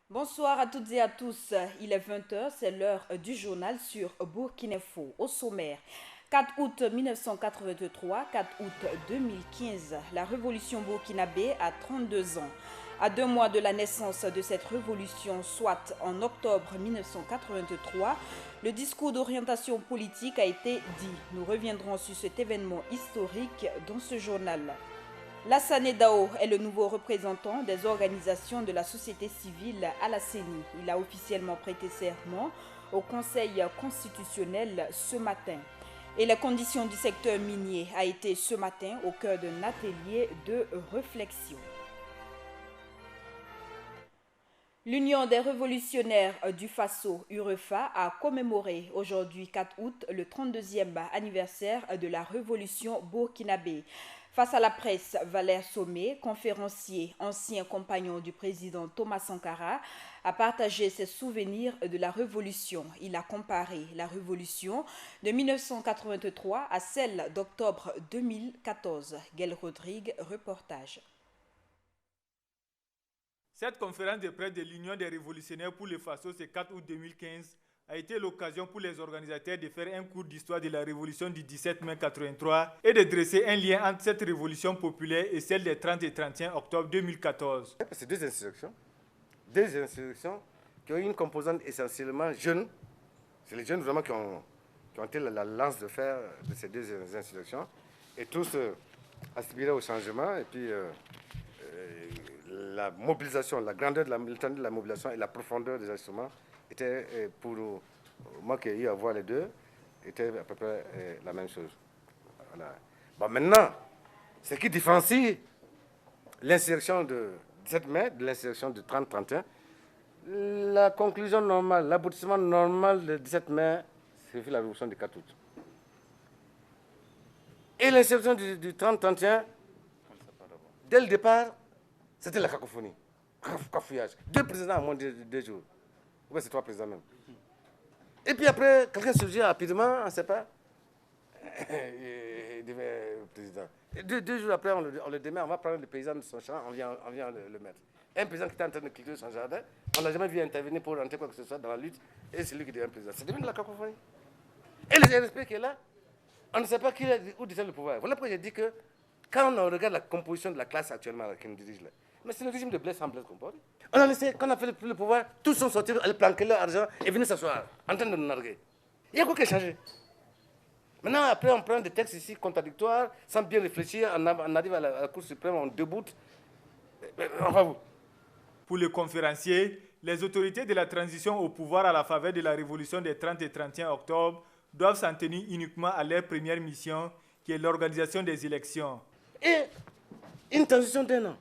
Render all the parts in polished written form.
Bonsoir à toutes et à tous. Il est 20 h, c'est l'heure du journal sur Burkinafo. Au sommaire, 4 août 1983, 4 août 2015, la révolution burkinabé a 32 ans. À 2 mois de la naissance de cette révolution, soit en octobre 1983, le discours d'orientation politique a été dit. Nous reviendrons sur cet événement historique dans ce journal. Lassane Dao est le nouveau représentant des organisations de la société civile à la CENI. Il a officiellement prêté serment au Conseil constitutionnel ce matin. Et la condition du secteur minier a été ce matin au cœur d'un atelier de réflexion. L'Union des révolutionnaires du Faso, UREFA, a commémoré aujourd'hui 4 août le 32e anniversaire de la révolution burkinabé. Face à la presse, Valère Sommet, conférencier, ancien compagnon du président Thomas Sankara, a partagé ses souvenirs de la révolution. Il a comparé la révolution de 1983 à celle d'octobre 2014. Gaël Rodrigue, reportage. Cette conférence de presse de l'Union des révolutionnaires pour le Faso, ce 4 août 2015, a été l'occasion pour les organisateurs de faire un cours d'histoire de la révolution du 17 mai 83 et de dresser un lien entre cette révolution populaire et celle des 30 et 31 octobre 2014. C'est deux insurrections qui ont une composante essentiellement jeune. C'est les jeunes vraiment qui ont été la lance de fer de ces deux insurrections. Et tous aspiraient au changement. Et puis la mobilisation, la grandeur de l'étendue de la mobilisation et la profondeur des instruments étaient, pour moi qui ai eu à voir les deux, étaient à peu près la même chose. Voilà. Bon, maintenant, ce qui différencie l'insurrection de 17 mai de l'insurrection de 30-31, la conclusion normale, l'aboutissement normal de 17 mai, c'est la révolution du 4 août. Et l'insurrection du 30-31, dès le départ, c'était la cacophonie, cafouillage. Deux présidents en moins de 2 jours. Ouais, c'est 3 présidents même. Et puis après, quelqu'un surgit rapidement, on ne sait pas. Il devient président. Et 2 jours après, on le démet, on va prendre le paysan de son champ, on vient le mettre. Un président qui était en train de cultiver son jardin, on n'a jamais vu intervenir pour rentrer quoi que ce soit dans la lutte, et c'est lui qui devient président. C'est devenu de la cacophonie. Et le RSP qui est là, on ne sait pas où détient le pouvoir. Voilà pourquoi j'ai dit que quand on regarde la composition de la classe actuellement qui nous dirige là, mais c'est le régime de Blaise en Blaise qu'on parle. On a laissé, quand on a fait le pouvoir, tous sont sortis, aller planquer leur argent et venir s'asseoir, en train de nous narguer. Il y a quoi qui a changé? Maintenant, après, on prend des textes ici contradictoires, sans bien réfléchir, on arrive à la Cour suprême, on déboute. Enfin, vous. Pour le conférencier, les autorités de la transition au pouvoir à la faveur de la révolution des 30 et 31 octobre doivent s'en tenir uniquement à leur première mission, qui est l'organisation des élections. Et une transition d'1 an.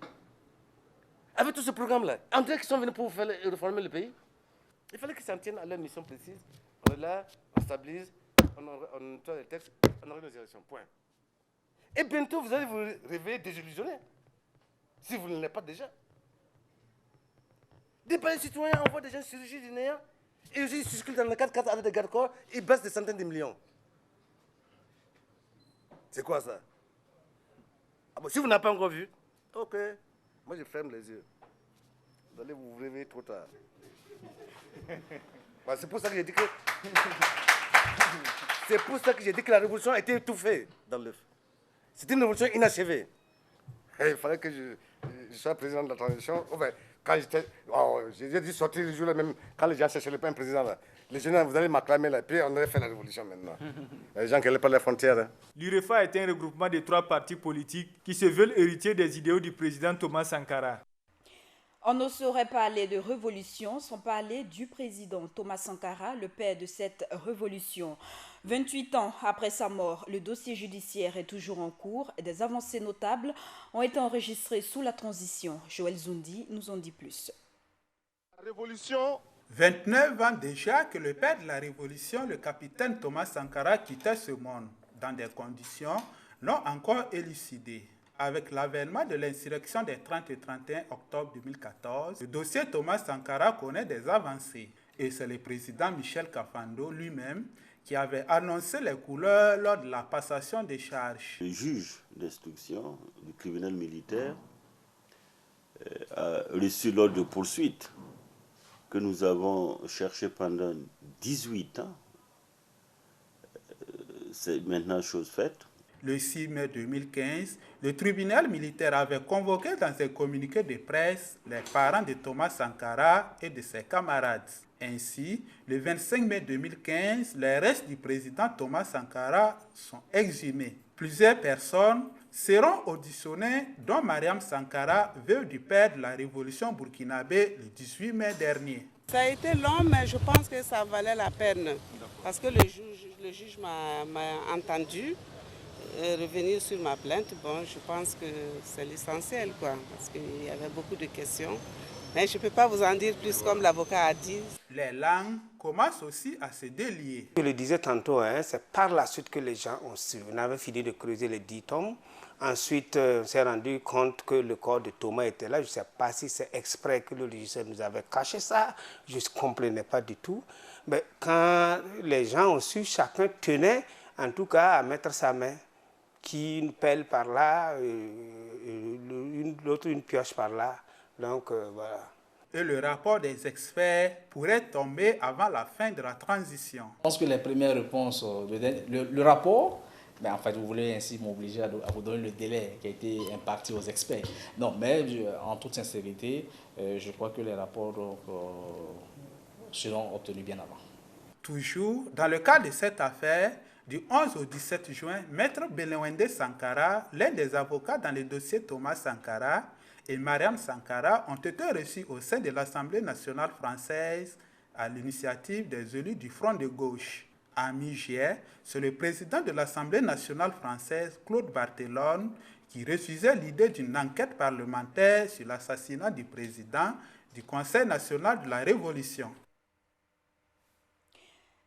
Avec tout ce programme-là, on dirait qu'ils sont venus pour réformer le pays. Il fallait qu'ils s'en tiennent à leur mission précise. On est là, on stabilise, on nettoie les textes, on organise les élections. Point. Et bientôt, vous allez vous réveiller désillusionné, si vous ne l'êtes pas déjà. Des pays citoyens envoient des gens surgir du néant, et aussi ils circulent dans le 4x4 avec des gardes-corps, ils baissent des centaines de millions. C'est quoi ça? Ah bon, si vous n'avez pas encore vu, ok, moi je ferme les yeux. Vous allez vous réveiller trop tard. Bah, c'est pour ça que j'ai dit que... C'est pour ça que j'ai dit que la révolution a été étouffée dans l'œuf. C'était une révolution inachevée. Et il fallait que je sois président de la transition. Enfin, quand j'étais... Oh, j'ai dû sortir le jour-là même, quand les gens cherchaient le pain président là. Les jeunes, vous allez m'acclamer là, puis on aurait fait la révolution maintenant. Les gens qui n'allaient pas les frontières. Hein. L'UREFA est un regroupement de 3 partis politiques qui se veulent héritiers des idéaux du président Thomas Sankara. On ne saurait parler de révolution sans parler du président Thomas Sankara, le père de cette révolution. 28 ans après sa mort, le dossier judiciaire est toujours en cours et des avancées notables ont été enregistrées sous la transition. Joël Zoundi nous en dit plus. La révolution 29 ans déjà que le père de la Révolution, le capitaine Thomas Sankara, quittait ce monde dans des conditions non encore élucidées. Avec l'avènement de l'insurrection des 30 et 31 octobre 2014, le dossier Thomas Sankara connaît des avancées. Et c'est le président Michel Kafando lui-même qui avait annoncé les couleurs lors de la passation des charges. Le juge d'instruction du tribunal militaire a reçu l'ordre de poursuite que nous avons cherché pendant 18 ans, c'est maintenant chose faite. Le 6 mai 2015, le tribunal militaire avait convoqué dans un communiqué de presse les parents de Thomas Sankara et de ses camarades. Ainsi, le 25 mai 2015, les restes du président Thomas Sankara sont exhumés. Plusieurs personnes seront auditionnées, dont Mariam Sankara, veuve du père de la révolution burkinabé, le 18 mai dernier. Ça a été long, mais je pense que ça valait la peine. Parce que le juge m'a entendu revenir sur ma plainte. Bon, je pense que c'est l'essentiel, quoi, parce qu'il y avait beaucoup de questions. Mais je ne peux pas vous en dire plus, comme l'avocat a dit. Les langues commencent aussi à se délier. Je le disais tantôt, c'est par la suite que les gens ont su. On avait fini de creuser les 10 tomes. Ensuite, on s'est rendu compte que le corps de Thomas était là. Je ne sais pas si c'est exprès que le régisseur nous avait caché ça. Je ne comprenais pas du tout. Mais quand les gens ont su, chacun tenait en tout cas à mettre sa main. Qui une pelle par là, l'autre une pioche par là. Donc voilà. Et le rapport des experts pourrait tomber avant la fin de la transition. Je pense que les premières réponses, le rapport, ben en fait vous voulez ainsi m'obliger à vous donner le délai qui a été imparti aux experts. Non, mais en toute sincérité, je crois que les rapports seront obtenus bien avant. Toujours dans le cas de cette affaire, du 11 au 17 juin, Maître Belewende Sankara, l'un des avocats dans le dossier Thomas Sankara, et Mariam Sankara ont été reçus au sein de l'Assemblée nationale française à l'initiative des élus du Front de gauche. À mi-juillet, c'est le président de l'Assemblée nationale française, Claude Barthelone, qui refusait l'idée d'une enquête parlementaire sur l'assassinat du président du Conseil national de la Révolution.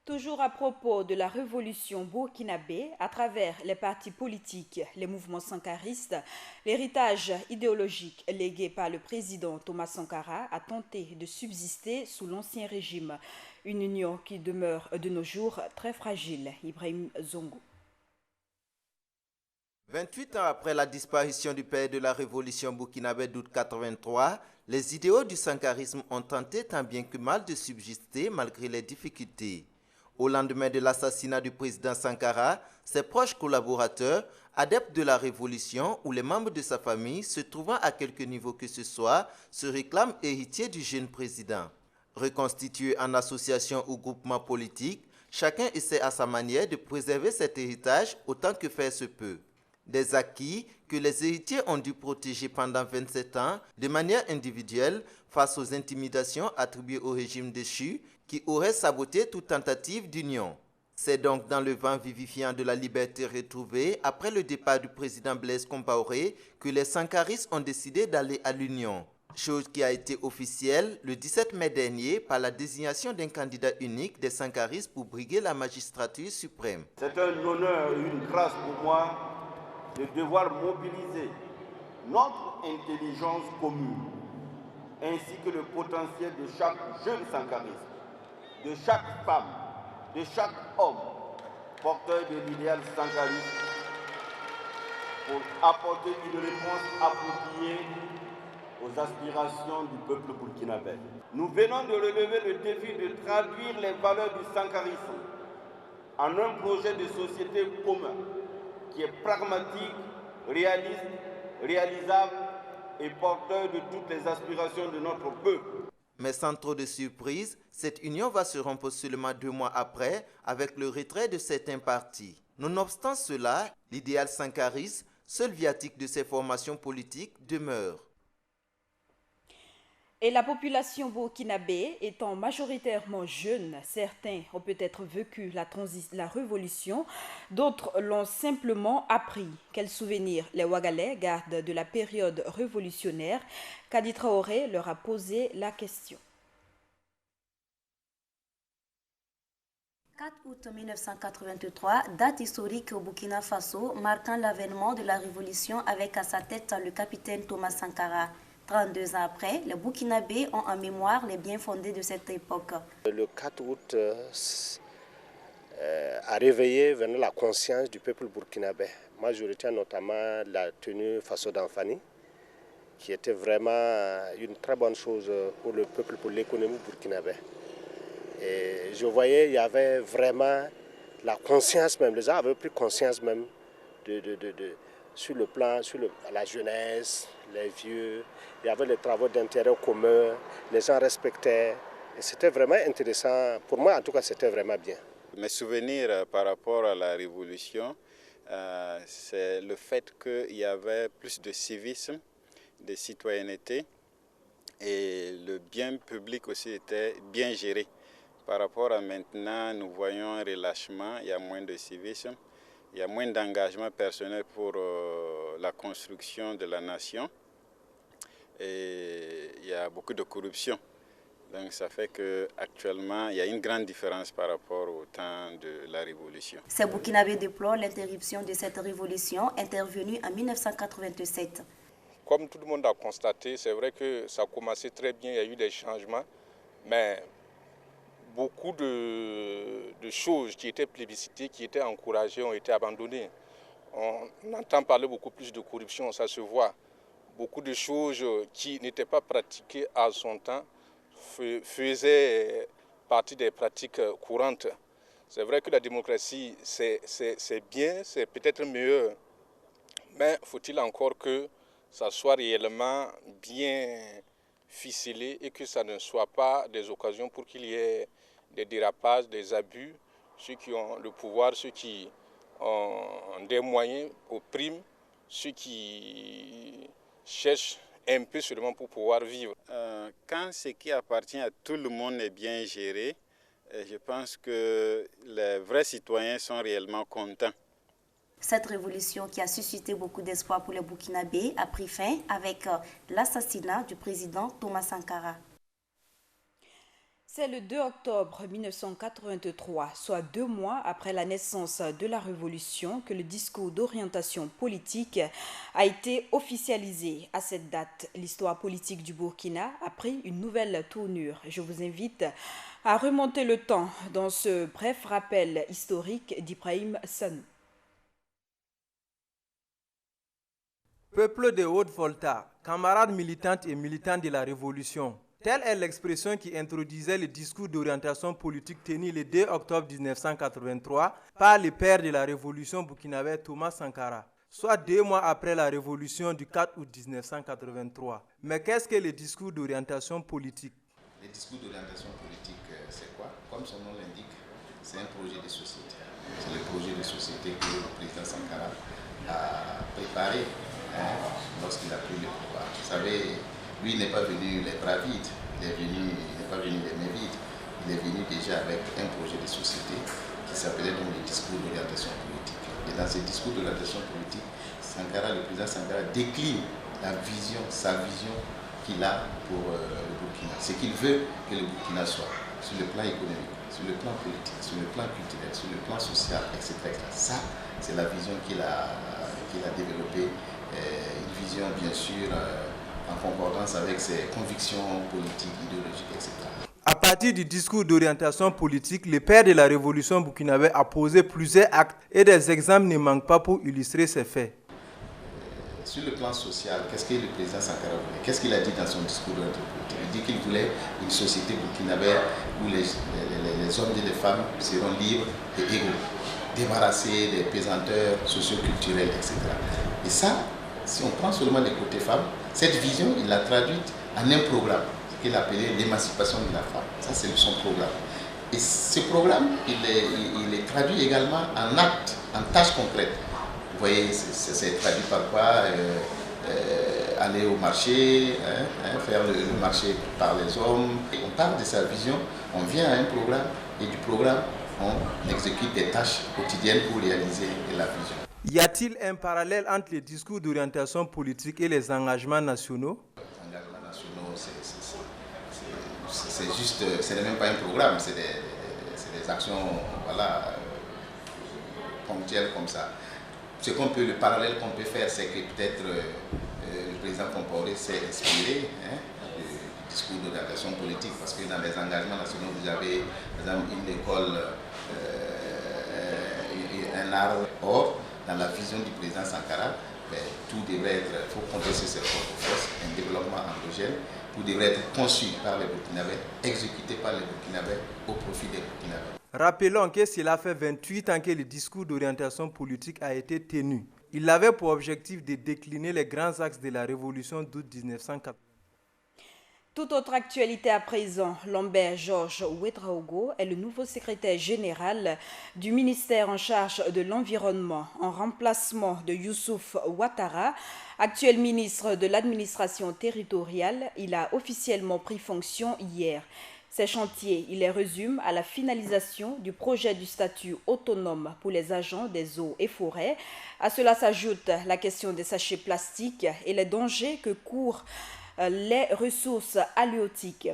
Toujours à propos de la révolution burkinabé, à travers les partis politiques, les mouvements sankaristes, l'héritage idéologique légué par le président Thomas Sankara a tenté de subsister sous l'ancien régime, une union qui demeure de nos jours très fragile. Ibrahim Zongo. 28 ans après la disparition du père de la révolution burkinabé d'août 83, les idéaux du sankarisme ont tenté tant bien que mal de subsister malgré les difficultés. Au lendemain de l'assassinat du président Sankara, ses proches collaborateurs, adeptes de la révolution ou les membres de sa famille se trouvant à quelque niveau que ce soit, se réclament héritiers du jeune président. Reconstitués en association ou groupement politique, chacun essaie à sa manière de préserver cet héritage autant que faire se peut. Des acquis que les héritiers ont dû protéger pendant 27 ans de manière individuelle face aux intimidations attribuées au régime déchu qui aurait saboté toute tentative d'union. C'est donc dans le vent vivifiant de la liberté retrouvée après le départ du président Blaise Compaoré que les sankaristes ont décidé d'aller à l'union. Chose qui a été officielle le 17 mai dernier par la désignation d'un candidat unique des sankaristes pour briguer la magistrature suprême. C'est un honneur et une grâce pour moi de devoir mobiliser notre intelligence commune ainsi que le potentiel de chaque jeune sankariste, de chaque femme, de chaque homme porteur de l'idéal sankariste pour apporter une réponse appropriée aux aspirations du peuple burkinabé. Nous venons de relever le défi de traduire les valeurs du sankarisme en un projet de société commun qui est pragmatique, réaliste, réalisable et porteur de toutes les aspirations de notre peuple. Mais sans trop de surprise, cette union va se rompre seulement 2 mois après avec le retrait de certains partis. Nonobstant cela, l'idéal sankariste, seul viatique de ces formations politiques, demeure. Et la population burkinabé étant majoritairement jeune, certains ont peut-être vécu la révolution, d'autres l'ont simplement appris. Quels souvenirs les Ouagalais gardent de la période révolutionnaire? Kadi Traoré leur a posé la question. 4 août 1983, date historique au Burkina Faso, marquant l'avènement de la révolution avec à sa tête le capitaine Thomas Sankara. 32 ans après, les Burkinabés ont en mémoire les biens fondés de cette époque. Le 4 août a réveillé vraiment la conscience du peuple burkinabé. Moi, je retiens notamment la tenue Faso d'Anfani, qui était vraiment une très bonne chose pour le peuple, pour l'économie burkinabé. Et je voyais, il y avait vraiment la conscience même, les gens avaient pris conscience même sur le plan, la jeunesse, les vieux, il y avait les travaux d'intérêt commun, les gens respectaient. Et c'était vraiment intéressant, pour moi en tout cas c'était vraiment bien. Mes souvenirs par rapport à la Révolution, c'est le fait qu'il y avait plus de civisme, de citoyenneté et le bien public aussi était bien géré. Par rapport à maintenant, nous voyons un relâchement, il y a moins de civisme, il y a moins d'engagement personnel pour la construction de la nation et il y a beaucoup de corruption. Donc ça fait qu'actuellement, il y a une grande différence par rapport au temps de la Révolution. Ces Burkinabés déplorent l'interruption de cette révolution intervenue en 1987. Comme tout le monde a constaté, c'est vrai que ça a commencé très bien, il y a eu des changements, mais beaucoup de choses qui étaient plébiscitées, qui étaient encouragées, ont été abandonnées. On entend parler beaucoup plus de corruption, ça se voit. Beaucoup de choses qui n'étaient pas pratiquées à son temps faisaient partie des pratiques courantes. C'est vrai que la démocratie, c'est bien, c'est peut-être mieux, mais faut-il encore que ça soit réellement bien ficelé et que ça ne soit pas des occasions pour qu'il y ait des dérapages, des abus. Ceux qui ont le pouvoir, ceux qui ont des moyens oppriment, ceux qui cherchent un peu seulement pour pouvoir vivre. Quand ce qui appartient à tout le monde est bien géré, je pense que les vrais citoyens sont réellement contents. Cette révolution qui a suscité beaucoup d'espoir pour les Burkinabés a pris fin avec l'assassinat du président Thomas Sankara. C'est le 2 octobre 1983, soit 2 mois après la naissance de la Révolution, que le discours d'orientation politique a été officialisé. À cette date, l'histoire politique du Burkina a pris une nouvelle tournure. Je vous invite à remonter le temps dans ce bref rappel historique d'Ibrahim Sanou. Peuple de Haute-Volta, camarades militantes et militants de la Révolution, telle est l'expression qui introduisait le discours d'orientation politique tenu le 2 octobre 1983 par le père de la Révolution burkinabé Thomas Sankara, soit 2 mois après la Révolution du 4 août 1983. Mais qu'est-ce que le discours d'orientation politique? Le discours d'orientation politique, c'est quoi? Comme son nom l'indique, c'est un projet de société. C'est le projet de société que le président Sankara a préparé lorsqu'il a pris le pouvoir. Vous savez, lui n'est pas venu les bras vides, il n'est pas venu les mains vides, il est venu déjà avec un projet de société qui s'appelait donc le discours d'orientation politique. Et dans ce discours d'orientation politique, le président Sankara décline sa vision qu'il a pour le Burkina, ce qu'il veut que le Burkina soit, sur le plan économique, sur le plan politique, sur le plan culturel, sur le plan social, etc. Ça, c'est la vision qu'il a développée. Une vision bien sûr en concordance avec ses convictions politiques, idéologiques, etc. À partir du discours d'orientation politique, le père de la révolution burkinabé a posé plusieurs actes et des exemples ne manquent pas pour illustrer ces faits. Sur le plan social, qu'est-ce que le président Sankara voulait? Qu'est-ce qu'il a dit dans son discours d'orientation politique? Il dit qu'il voulait une société burkinabé où les hommes et les femmes seront libres et égaux, débarrassés des pesanteurs socioculturelles, etc. Et ça, si on prend seulement les côtés femmes, cette vision, il l'a traduite en un programme qu'il appelait l'émancipation de la femme. Ça, c'est son programme. Et ce programme, il est traduit également en actes, en tâches concrètes. Vous voyez, c'est traduit par quoi? Aller au marché, faire le marché par les hommes. Et on parle de sa vision, on vient à un programme, et du programme, on exécute des tâches quotidiennes pour réaliser la vision. Y a-t-il un parallèle entre les discours d'orientation politique et les engagements nationaux? Les engagements nationaux, c'est juste, ce n'est même pas un programme, c'est des actions voilà, ponctuelles comme ça. Le parallèle qu'on peut faire, c'est que peut-être le président Compaoré s'est inspiré du discours d'orientation politique, parce que dans les engagements nationaux, vous avez par exemple une école, un arbre. Or, dans la vision du président Sankara, tout devrait être, il faut compter sur ses propres forces, un développement endogène, tout devrait être conçu par les Burkinabés, exécuté par les Burkinabés au profit des Burkinabés. Rappelons que cela fait 28 ans que le discours d'orientation politique a été tenu. Il avait pour objectif de décliner les grands axes de la révolution d'août 1980. Toute autre actualité à présent, Lambert Georges Ouedraogo est le nouveau secrétaire général du ministère en charge de l'environnement, en remplacement de Youssouf Ouattara, actuel ministre de l'administration territoriale. Il a officiellement pris fonction hier. Ces chantiers, il les résume à la finalisation du projet du statut autonome pour les agents des eaux et forêts. À cela s'ajoute la question des sachets plastiques et les dangers que courent les ressources halieutiques.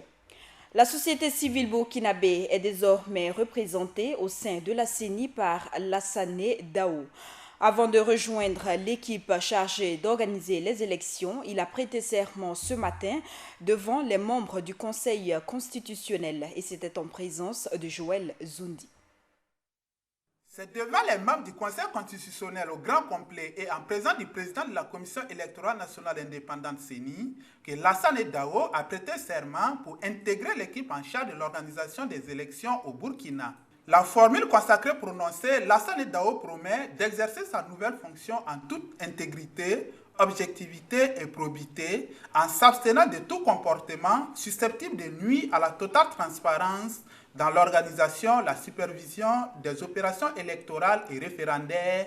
La société civile burkinabé est désormais représentée au sein de la CENI par Lassane Dao. Avant de rejoindre l'équipe chargée d'organiser les élections, il a prêté serment ce matin devant les membres du Conseil constitutionnel et c'était en présence de Joël Zoundi. C'est devant les membres du Conseil constitutionnel au grand complet et en présence du président de la Commission électorale nationale indépendante CENI que Lassane Dao a prêté serment pour intégrer l'équipe en charge de l'organisation des élections au Burkina. La formule consacrée prononcée, Lassane Dao promet d'exercer sa nouvelle fonction en toute intégrité, objectivité et probité, en s'abstenant de tout comportement susceptible de nuire à la totale transparence dans l'organisation, la supervision des opérations électorales et référendaires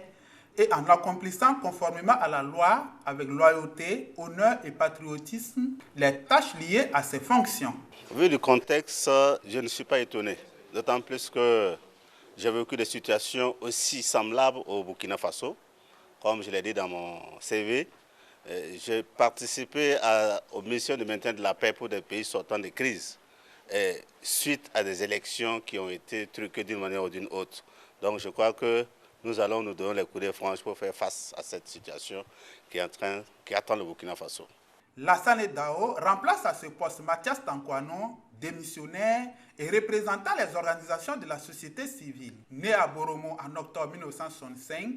et en accomplissant conformément à la loi, avec loyauté, honneur et patriotisme, les tâches liées à ses fonctions. Vu le contexte, je ne suis pas étonné, d'autant plus que j'ai vécu des situations aussi semblables au Burkina Faso, comme je l'ai dit dans mon CV. J'ai participé aux missions de maintien de la paix pour des pays sortant de crise. Suite à des élections qui ont été truquées d'une manière ou d'une autre. Donc je crois que nous allons nous donner les coups de franche pour faire face à cette situation qui attend le Burkina Faso. Lassane Dao remplace à ce poste Mathias Tankwano, démissionnaire et représentant les organisations de la société civile. Né à Boromo en octobre 1965,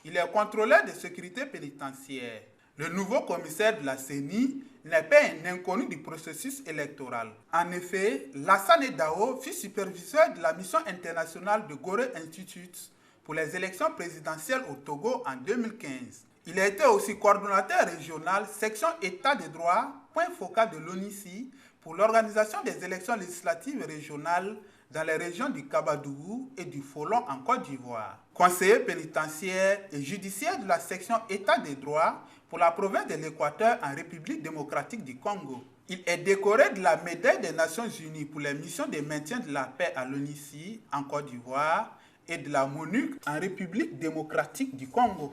il est contrôleur de sécurité pénitentiaire. Le nouveau commissaire de la CENI n'est pas un inconnu du processus électoral. En effet, Lassane Dao fut superviseur de la mission internationale de Gore Institute pour les élections présidentielles au Togo en 2015. Il a été aussi coordonnateur régional, section État de droit, point focal de l'ONICI pour l'organisation des élections législatives régionales dans les régions du Kabadougou et du Folon en Côte d'Ivoire. Conseiller pénitentiaire et judiciaire de la section État de droit pour la province de l'Équateur en République démocratique du Congo. Il est décoré de la médaille des Nations Unies pour les missions de maintien de la paix à l'ONICI en Côte d'Ivoire et de la MONUC en République démocratique du Congo.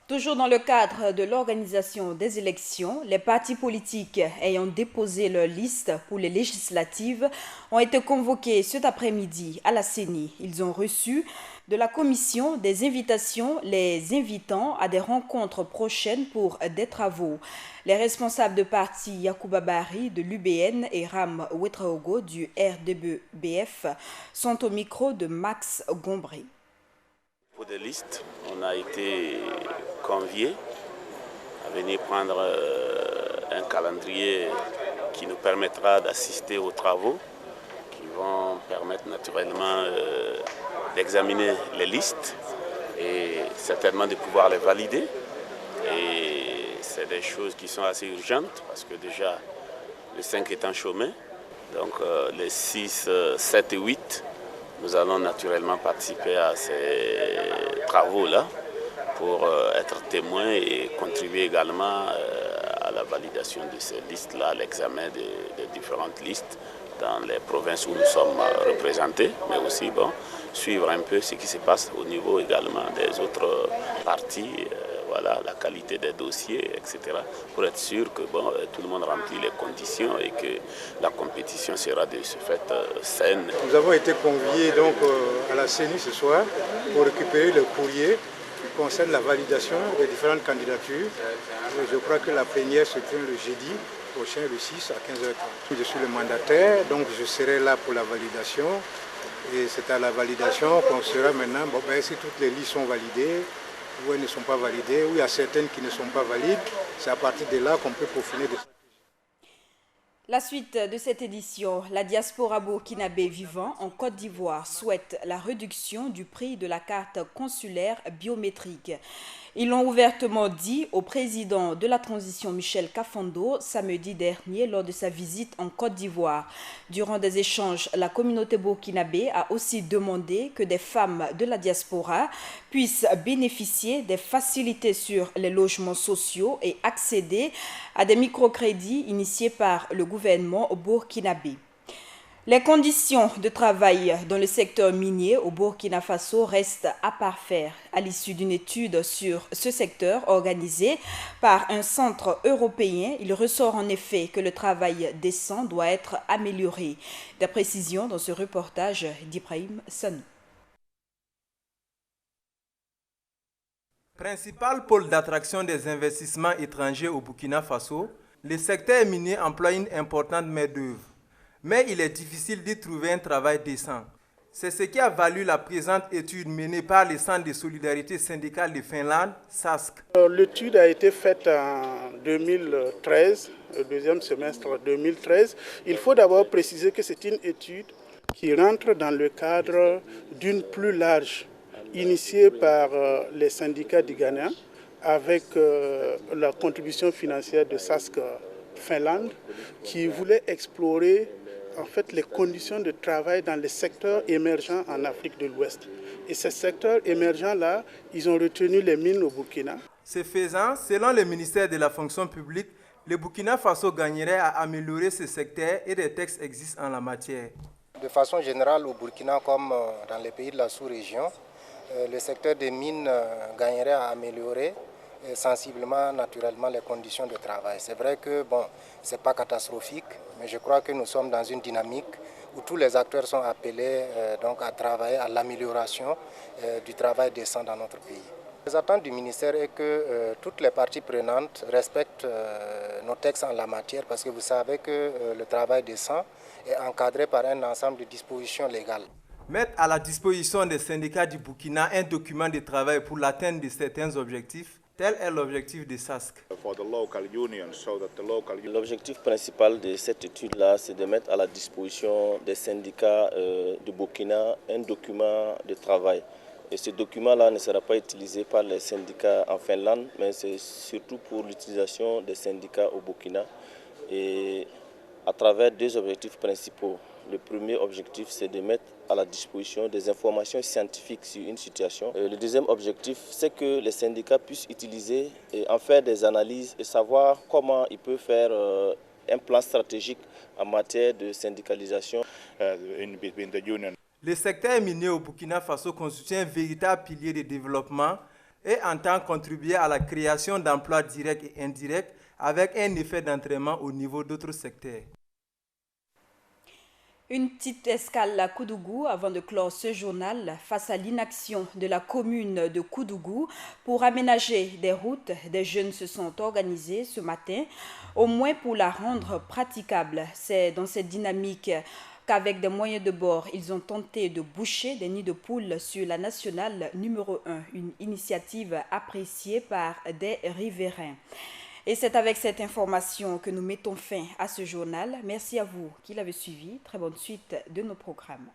Toujours dans le cadre de l'organisation des élections, les partis politiques ayant déposé leur liste pour les législatives ont été convoqués cet après-midi à la CENI. Ils ont reçu de la commission des invitations les invitant à des rencontres prochaines pour des travaux. Les responsables de partis Yacouba Bari de l'UBN et Ram Ouedraogo du RDBF sont au micro de Max Gombré. Pour des listes, on a été conviés à venir prendre un calendrier qui nous permettra d'assister aux travaux qui vont permettre naturellement d'examiner les listes et certainement de pouvoir les valider. Et c'est des choses qui sont assez urgentes parce que déjà le 5 est en chemin. Donc les 6, 7 et 8, nous allons naturellement participer à ces travaux-là pour être témoins et contribuer également à la validation de ces listes-là, à l'examen des différentes listes dans les provinces où nous sommes représentés, mais aussi suivre un peu ce qui se passe au niveau également des autres partis, voilà, la qualité des dossiers, etc., pour être sûr que tout le monde remplit les conditions et que la compétition sera de ce fait saine. Nous avons été conviés donc à la CENI ce soir pour récupérer le courrier qui concerne la validation des différentes candidatures. Je crois que la plénière se tient le jeudi prochain, le 6 à 15h30. Je suis le mandataire, donc je serai là pour la validation. Et c'est à la validation qu'on sera maintenant, si toutes les listes sont validées, où elles ne sont pas validées, où il y a certaines qui ne sont pas valides. C'est à partir de là qu'on peut peaufiner des... La suite de cette édition, la diaspora burkinabé vivant en Côte d'Ivoire souhaite la réduction du prix de la carte consulaire biométrique. Ils l'ont ouvertement dit au président de la transition Michel Kafando samedi dernier lors de sa visite en Côte d'Ivoire. Durant des échanges, la communauté burkinabé a aussi demandé que des femmes de la diaspora puissent bénéficier des facilités sur les logements sociaux et accéder à des microcrédits initiés par le gouvernement burkinabé. Les conditions de travail dans le secteur minier au Burkina Faso restent à parfaire. À l'issue d'une étude sur ce secteur organisée par un centre européen, il ressort en effet que le travail décent doit être amélioré. Des précisions dans ce reportage d'Ibrahim Sanou. Principal pôle d'attraction des investissements étrangers au Burkina Faso, le secteur minier emploie une importante main-d'œuvre. Mais il est difficile d'y trouver un travail décent. C'est ce qui a valu la présente étude menée par le Centre de solidarité syndicale de Finlande, SASK. L'étude a été faite en 2013, le deuxième semestre 2013. Il faut d'abord préciser que c'est une étude qui rentre dans le cadre d'une plus large, initiée par les syndicats du Ghana, avec la contribution financière de SASK Finlande, qui voulait explorer en fait les conditions de travail dans les secteurs émergents en Afrique de l'Ouest. Et ces secteurs émergents-là, ils ont retenu les mines au Burkina. Ce faisant, selon le ministère de la fonction publique, le Burkina Faso gagnerait à améliorer ce secteur et des textes existent en la matière. De façon générale, au Burkina comme dans les pays de la sous-région, le secteur des mines gagnerait à améliorer sensiblement, naturellement, les conditions de travail. C'est vrai que ce n'est pas catastrophique, mais je crois que nous sommes dans une dynamique où tous les acteurs sont appelés donc à travailler à l'amélioration du travail décent dans notre pays. Les attentes du ministère est que toutes les parties prenantes respectent nos textes en la matière, parce que vous savez que le travail décent est encadré par un ensemble de dispositions légales. Mettre à la disposition des syndicats du Burkina un document de travail pour l'atteinte de certains objectifs, tel est l'objectif de SASK. L'objectif principal de cette étude-là, c'est de mettre à la disposition des syndicats du Burkina un document de travail. Et ce document-là ne sera pas utilisé par les syndicats en Finlande, mais c'est surtout pour l'utilisation des syndicats au Burkina. Et à travers deux objectifs principaux. Le premier objectif, c'est de mettre à la disposition des informations scientifiques sur une situation. Le deuxième objectif, c'est que les syndicats puissent utiliser et en faire des analyses et savoir comment ils peuvent faire un plan stratégique en matière de syndicalisation. Le secteur minier au Burkina Faso constitue un véritable pilier de développement et entend contribuer à la création d'emplois directs et indirects avec un effet d'entraînement au niveau d'autres secteurs. Une petite escale à Koudougou avant de clore ce journal face à l'inaction de la commune de Koudougou pour aménager des routes. Des jeunes se sont organisés ce matin, au moins pour la rendre praticable. C'est dans cette dynamique qu'avec des moyens de bord, ils ont tenté de boucher des nids de poules sur la nationale numéro 1, une initiative appréciée par des riverains. Et c'est avec cette information que nous mettons fin à ce journal. Merci à vous qui l'avez suivi. Très bonne suite de nos programmes.